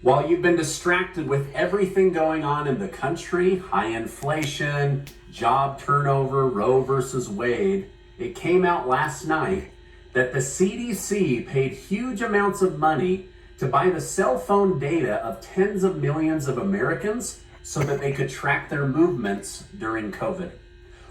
While you've been distracted with everything going on in the country, high inflation, job turnover, Roe versus Wade, it came out last night that the CDC paid huge amounts of money to buy the cell phone data of tens of millions of Americans so that they could track their movements during COVID.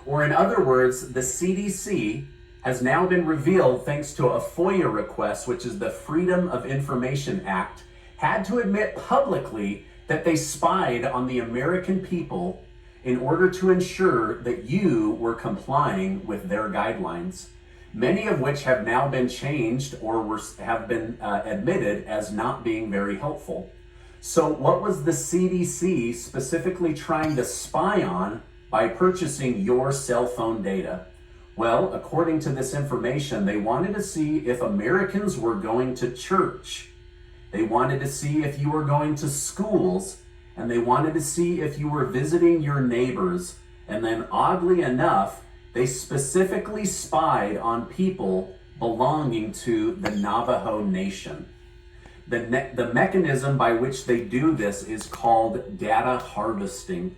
Or in other words, the CDC has now been revealed thanks to a FOIA request, which is the Freedom of Information Act, had to admit publicly that they spied on the American people in order to ensure that you were complying with their guidelines, many of which have now been changed or have been admitted as not being very helpful. So what was the CDC specifically trying to spy on by purchasing your cell phone data? Well, according to this information, they wanted to see if Americans were going to church. They wanted to see if you were going to schools, and they wanted to see if you were visiting your neighbors. And then oddly enough, they specifically spied on people belonging to the Navajo Nation. The mechanism by which they do this is called data harvesting.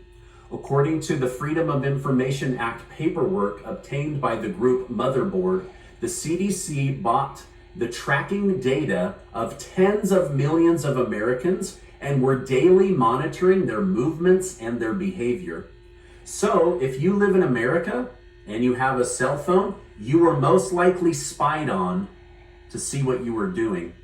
According to the Freedom of Information Act paperwork obtained by the group Motherboard, the CDC bought the tracking data of tens of millions of Americans and were daily monitoring their movements and their behavior. So if you live in America and you have a cell phone, you were most likely spied on to see what you were doing.